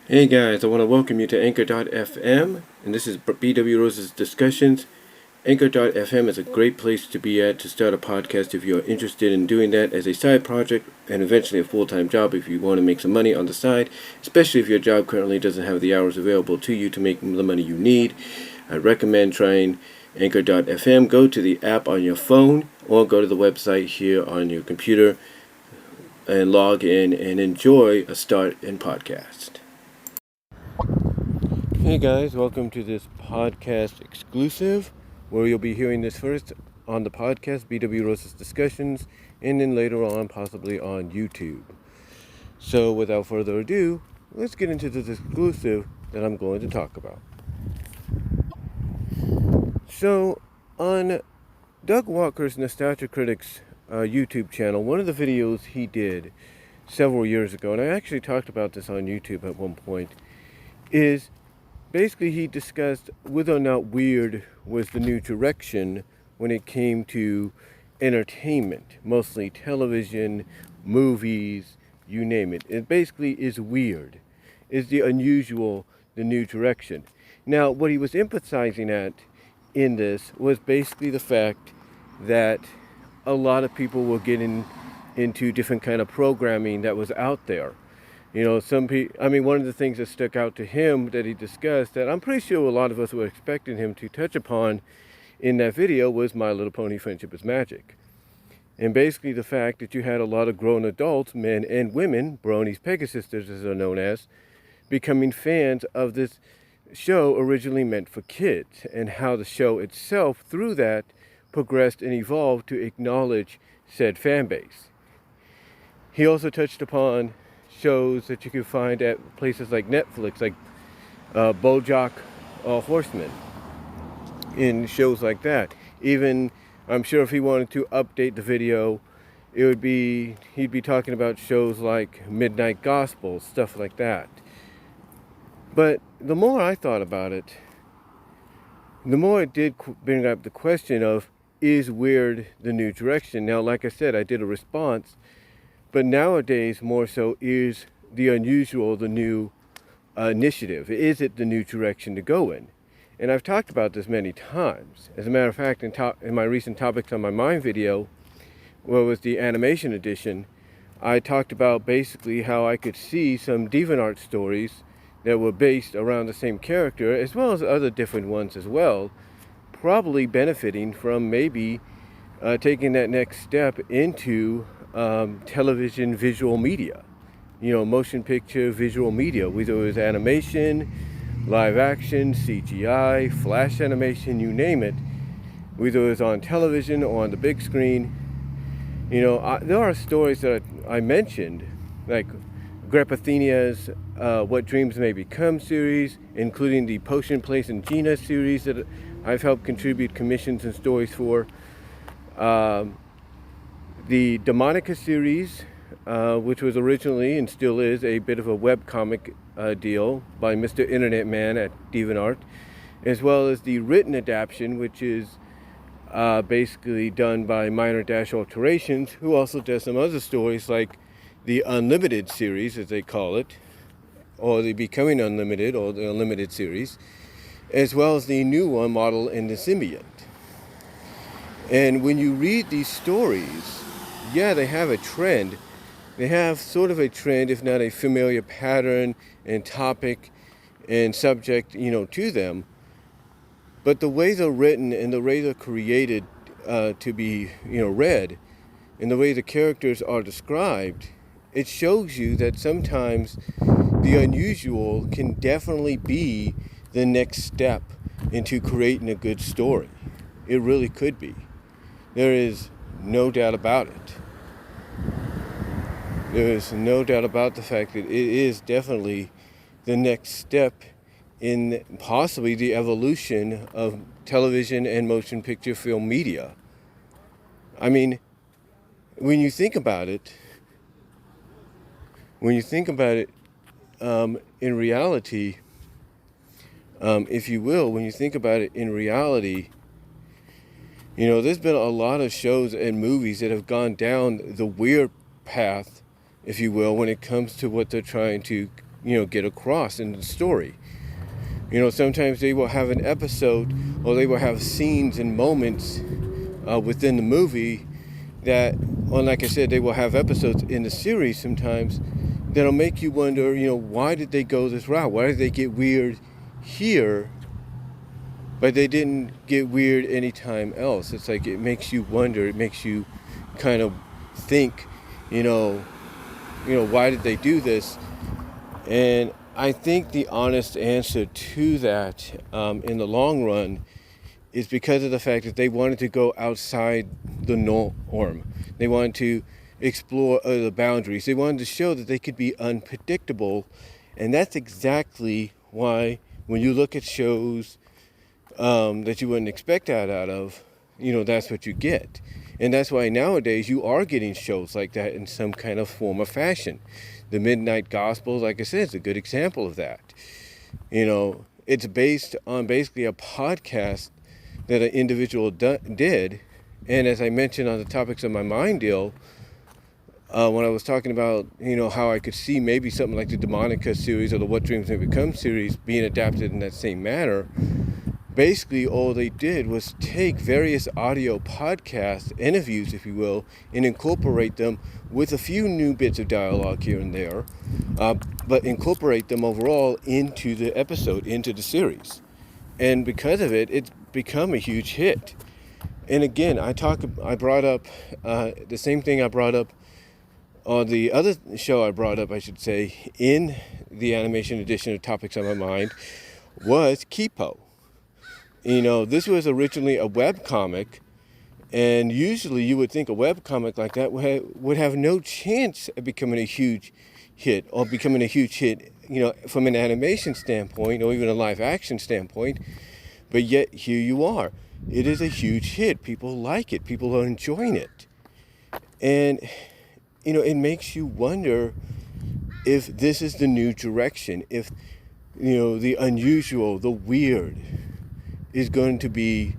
Hey guys, I want to welcome you to Anchor.fm, and this is BW Rose's Discussions. Anchor.fm is a great place to be at to start a podcast if you're interested in doing that as a side project and eventually a full-time job if you want to make some money on the side, especially if your job currently doesn't have the hours available to you to make the money you need. I recommend trying Anchor.fm. Go to the app on your phone or go to the website here on your computer and log in and enjoy a start and podcast. Hey guys, welcome to this podcast exclusive where you'll be hearing this first on the podcast, BW Rose's Discussions, and then later on possibly on YouTube. So without further ado, let's get into this exclusive that I'm going to talk about. So on Doug Walker's Nostalgia Critics YouTube channel, one of the videos he did several years ago, and I actually talked about this on YouTube at one point, is basically he discussed whether or not weird was the new direction when it came to entertainment, mostly television, movies, you name it. It basically is weird. Is the unusual the new direction? Now, what he was emphasizing at in this was basically the fact that a lot of people were getting into different kind of programming that was out there. You know, some people, one of the things that stuck out to him that he discussed that I'm pretty sure a lot of us were expecting him to touch upon in that video was My Little Pony Friendship is Magic. And basically the fact that you had a lot of grown adults, men and women, bronies, Pegasisters as they're known as, becoming fans of this show originally meant for kids, and how the show itself, through that, progressed and evolved to acknowledge said fan base. He also touched upon shows that you can find at places like Netflix, like BoJack Horseman, in shows like that. Even, I'm sure if he wanted to update the video, he'd be talking about shows like Midnight Gospel, stuff like that. But the more I thought about it, the more it did bring up the question of, is weird the new direction? Now, like I said, I did a response, but nowadays more so, is the unusual the new initiative? Is it the new direction to go in? And I've talked about this many times. As a matter of fact, in my recent Topics on My Mind video, where was the animation edition, I talked about basically how I could see some DeviantArt stories that were based around the same character, as well as other different ones as well, probably benefiting from maybe taking that next step into television visual media. You know, motion picture visual media, whether it was animation, live action, CGI, flash animation, you name it, whether it was on television or on the big screen. You know, there are stories that I mentioned, like Grappathenia's What Dreams May Become series, including the Potion Place and Gina series that I've helped contribute commissions and stories for. The Demonica series, which was originally and still is a bit of a webcomic deal by Mr. Internet Man at DeviantArt, as well as the written adaptation, which is basically done by Minor Dash Alterations, who also does some other stories like the Unlimited series, as they call it, or the Becoming Unlimited, or the Unlimited series, as well as the new one, Model and the Symbiont. And when you read these stories, yeah, they have a trend. They have sort of a trend, if not a familiar pattern and topic and subject, to them. But the way they're written and the way they're created to be, read, and the way the characters are described, it shows you that sometimes the unusual can definitely be the next step into creating a good story. It really could be. There is no doubt about it. There is no doubt about the fact that it is definitely the next step in possibly the evolution of television and motion picture film media. I mean, when you think about it, in reality, if you will, when you think about it in reality, there's been a lot of shows and movies that have gone down the weird path, if you will, when it comes to what they're trying to, get across in the story. Sometimes they will have an episode, or they will have scenes and moments within the movie that, or like I said, they will have episodes in the series sometimes that'll make you wonder, why did they go this route? Why did they get weird here, but they didn't get weird anytime else? It's like, it makes you wonder, it makes you kind of think, why did they do this? And I think the honest answer to that, in the long run, is because of the fact that they wanted to go outside the norm. They wanted to explore other boundaries. They wanted to show that they could be unpredictable. And that's exactly why when you look at shows that you wouldn't expect that out of, that's what you get. And that's why nowadays you are getting shows like that in some kind of form or fashion. The Midnight Gospel, like I said, is a good example of that. It's based on basically a podcast that an individual did. And as I mentioned on the Topics of My Mind deal, when I was talking about, how I could see maybe something like the Demonica series or the What Dreams May Become series being adapted in that same manner, basically all they did was take various audio podcast interviews, if you will, and incorporate them with a few new bits of dialogue here and there, but incorporate them overall into the episode, into the series. And because of it, it's become a huge hit. And again, I brought up the same thing I brought up on the other show I brought up, I should say, in the animation edition of Topics on My Mind, was Kipo. This was originally a webcomic, and usually you would think a webcomic like that would have no chance of becoming a huge hit, or becoming a huge hit, from an animation standpoint, or even a live action standpoint. But yet, here you are. It is a huge hit. People like it. People are enjoying it. And, it makes you wonder if this is the new direction, if, the unusual, the weird is going to be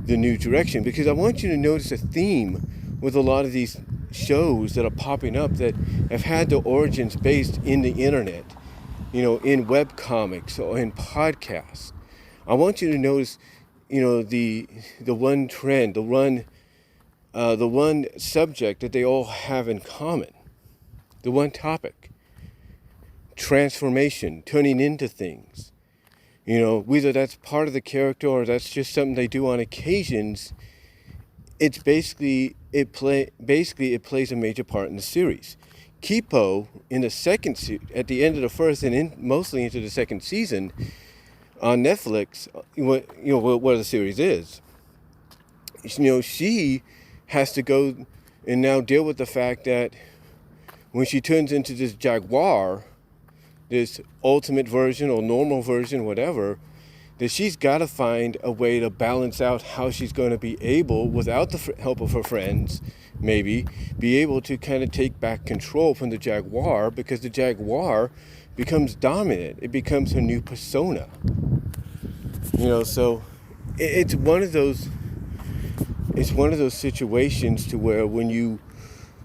the new direction. Because I want you to notice a theme with a lot of these shows that are popping up that have had their origins based in the internet, in webcomics or in podcasts. I want you to notice, the one trend, the one subject that they all have in common, the one topic: transformation, turning into things. Whether that's part of the character or that's just something they do on occasions, it's basically it plays a major part in the series. Kipo, in the at the end of the first and mostly into the second season on Netflix, what the series is, she has to go and now deal with the fact that when she turns into this jaguar, this ultimate version or normal version, whatever, that she's got to find a way to balance out how she's going to be able, without the help of her friends, maybe, be able to kind of take back control from the jaguar, because the jaguar becomes dominant. It becomes her new persona. So it's one of those situations to where when you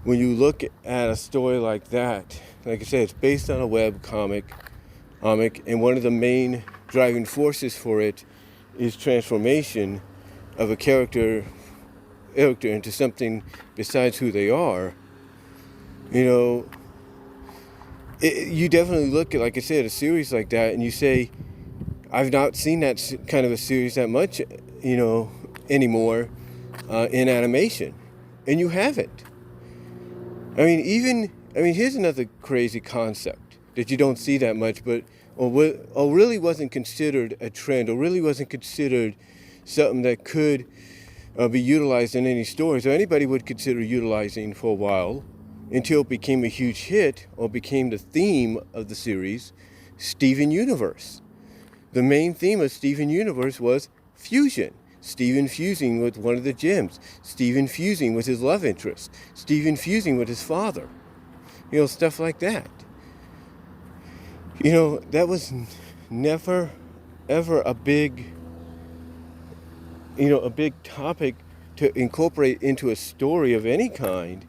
look at a story like that, like I said, it's based on a web comic, and one of the main driving forces for it is transformation of a character into something besides who they are. You definitely look at, like I said, a series like that, and you say, I've not seen that kind of a series that much, anymore in animation. And you haven't. Here's another crazy concept that you don't see that much, but or really wasn't considered a trend, or really wasn't considered something that could be utilized in any stories, or anybody would consider utilizing for a while, until it became a huge hit, or became the theme of the series, Steven Universe. The main theme of Steven Universe was fusion. Steven fusing with one of the gems. Steven fusing with his love interest. Steven fusing with his father. Stuff like that. That was never, ever a big topic to incorporate into a story of any kind.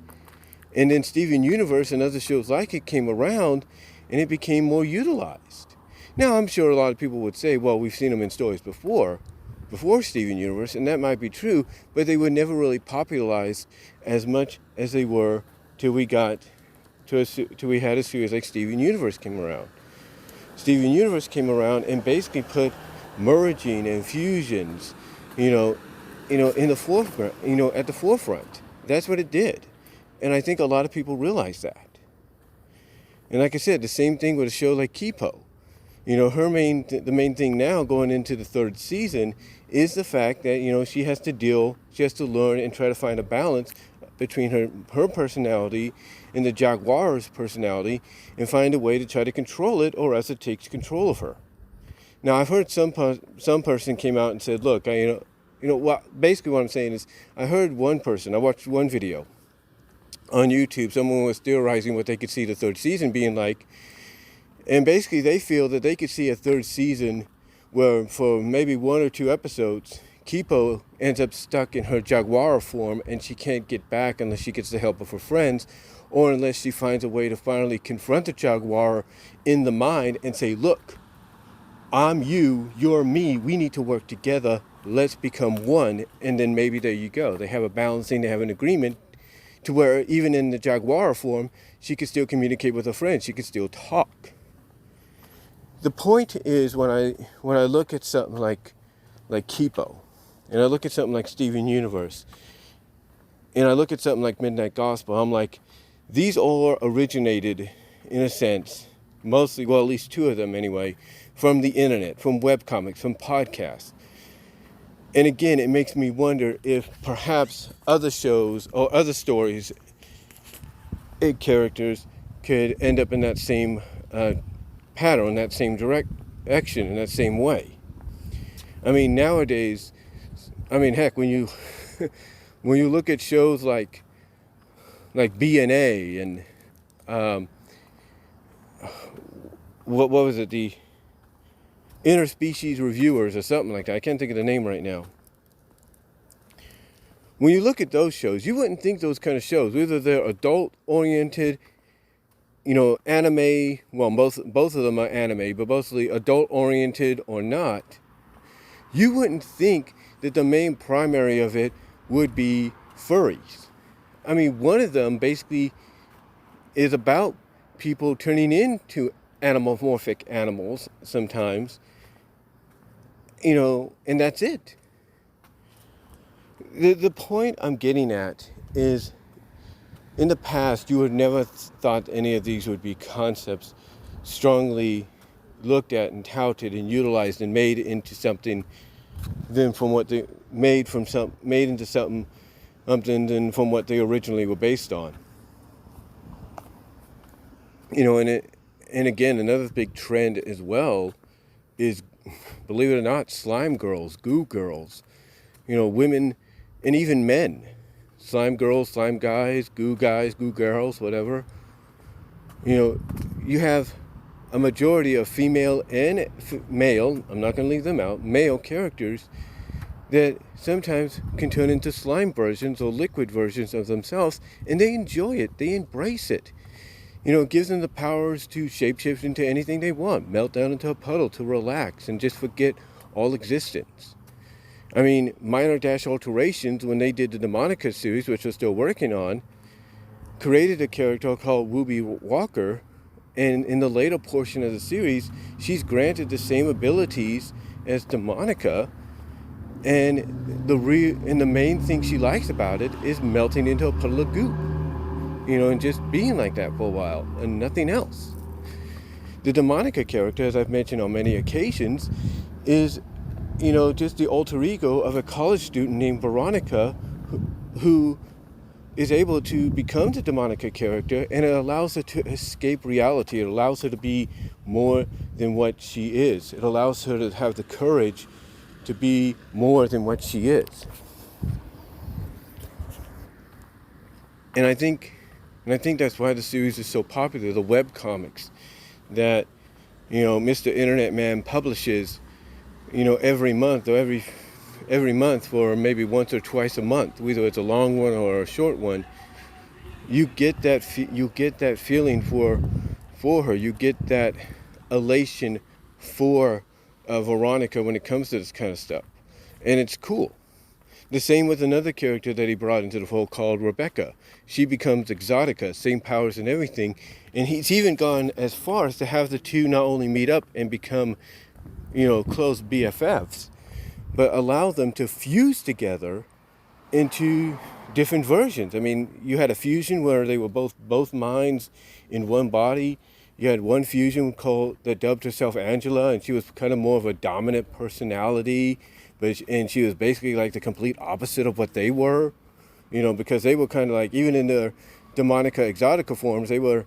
And then Steven Universe and other shows like it came around, and it became more utilized. Now, I'm sure a lot of people would say, well, we've seen them in stories before Steven Universe, and that might be true, but they were never really popularized as much as they were till we had a series like Steven Universe came around. Steven Universe came around and basically put merging and fusions, in the forefront, at the forefront. That's what it did. And I think a lot of people realize that. And like I said, the same thing with a show like Kipo. The main thing now going into the third season is the fact that, she has to learn and try to find a balance between her personality and the Jaguar's personality and find a way to try to control it, or else it takes control of her. Now, I've heard some person came out and said, look, basically what I'm saying is, I watched one video on YouTube. Someone was theorizing what they could see the third season being like. And basically they feel that they could see a third season where for maybe 1 or 2 episodes, Kipo ends up stuck in her Jaguar form and she can't get back unless she gets the help of her friends, or unless she finds a way to finally confront the Jaguar in the mind and say, look, I'm you, you're me, we need to work together, let's become one. And then maybe there you go. They have a balancing, they have an agreement to where even in the Jaguar form, she could still communicate with her friends, she could still talk. The point is, when I look at something like Kipo, and I look at something like Steven Universe, and I look at something like Midnight Gospel, I'm like, these all originated, in a sense, mostly, well, at least 2 of them anyway, from the internet, from webcomics, from podcasts. And again, it makes me wonder if perhaps other shows or other stories and characters could end up in that same pattern, that same direction, in that same way. I mean, nowadays, heck, when you when you look at shows like B&A and what was it, the Interspecies Reviewers or something like that. I can't think of the name right now. When you look at those shows, you wouldn't think those kind of shows, whether they're adult-oriented, anime, well, both of them are anime, but mostly adult-oriented or not, you wouldn't think that the main primary of it would be furries. I mean, one of them basically is about people turning into anamorphic animals sometimes, and that's it. The point I'm getting at is, in the past, you would never thought any of these would be concepts strongly looked at and touted and utilized and made into something than from what they made into something than from what they originally were based on. And again, another big trend as well is, believe it or not, slime girls, goo girls, women and even men. Slime girls, slime guys, goo girls, whatever. You have a majority of female and male, I'm not going to leave them out, male characters that sometimes can turn into slime versions or liquid versions of themselves, and they enjoy it, they embrace it. It gives them the powers to shapeshift into anything they want, melt down into a puddle to relax and just forget all existence. I mean, Minor Dash Alterations, when they did the Demonica series, which we're still working on, created a character called Ruby Walker, and in the later portion of the series, she's granted the same abilities as Demonica, and the main thing she likes about it is melting into a puddle of goop, and just being like that for a while, and nothing else. The Demonica character, as I've mentioned on many occasions, is just the alter ego of a college student named Veronica, who is able to become the Demonica character, and it allows her to escape reality. It allows her to be more than what she is. It allows her to have the courage to be more than what she is. And I think that's why the series is so popular, the webcomics that, Mr. Internet Man publishes, every month or every month for maybe once or twice a month, whether it's a long one or a short one. You get that feeling for for her. You get that elation for Veronica when it comes to this kind of stuff. And it's cool. The same with another character that he brought into the fold called Rebecca. She becomes Exotica, same powers and everything. And he's even gone as far as to have the two not only meet up and become, close BFFs, but allow them to fuse together into different versions. I mean, you had a fusion where they were both minds in one body. You had one fusion that dubbed herself Angela, and she was kind of more of a dominant personality, and she was basically like the complete opposite of what they were, because they were kind of like, even in their Demonica Exotica forms, they were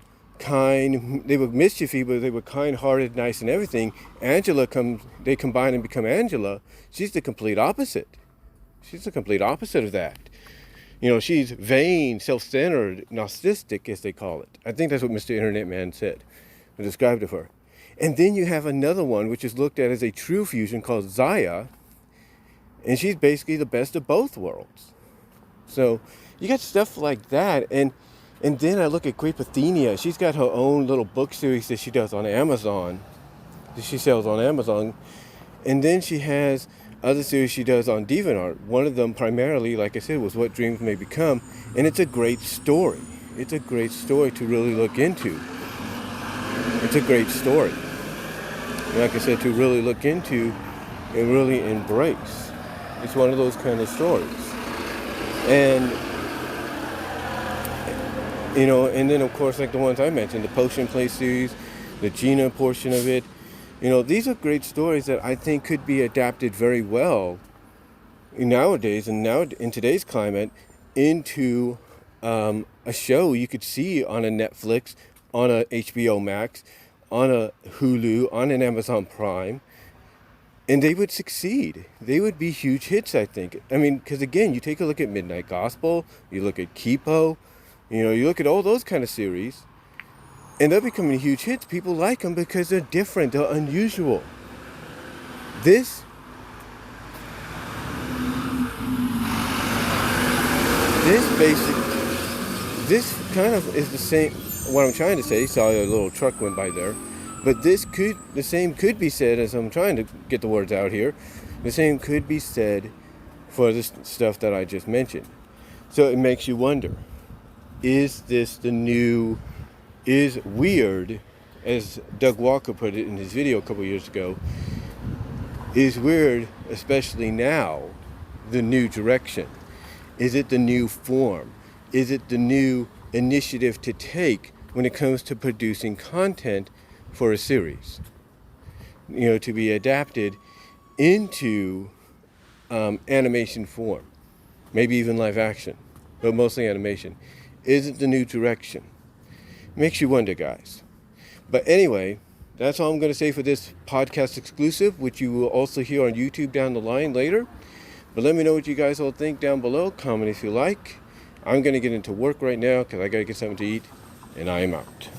mischiefy, but they were kind-hearted, nice, and everything. They combine and become Angela. She's the complete opposite. She's the complete opposite of that. She's vain, self-centered, narcissistic, as they call it. I think that's what Mr. Internet Man said, or described of her. And then you have another one, which is looked at as a true fusion called Zaya, and she's basically the best of both worlds. So you got stuff like that, and then I look at Quapathenia. She's got her own little book series that she does on Amazon, that she sells on Amazon, and then she has other series she does on DeviantArt. One of them primarily, like I said, was What Dreams May Become, and it's a great story. It's a great story to really look into. It's a great story, like I said, to really look into and really embrace. It's one of those kind of stories. And, and then of course, like the ones I mentioned, the Potion Play series, the Gina portion of it, these are great stories that I think could be adapted very well nowadays, and now in today's climate, into a show you could see on a Netflix, on a HBO Max, on a Hulu, on an Amazon Prime, and they would succeed. They would be huge hits, I think. I mean, because again, you take a look at Midnight Gospel, you look at Kipo, you look at all those kind of series, and they're becoming huge hits. People like them because they're different, they're unusual. This kind of is the same. What I'm trying to say, sorry, a little truck went by there, but the same could be said, as I'm trying to get the words out here, the same could be said for this stuff that I just mentioned. So it makes you wonder, is this the new, is weird, as Doug Walker put it in his video a couple years ago, is weird, especially now, the new direction? Is it the new form? Is it the new initiative to take when it comes to producing content for a series? To be adapted into animation form, maybe even live action, but mostly animation. Is it the new direction? Makes you wonder, guys. But anyway, that's all I'm going to say for this podcast exclusive, which you will also hear on YouTube down the line later. But let me know what you guys all think down below. Comment if you like. I'm going to get into work right now because I got to get something to eat, and I am out.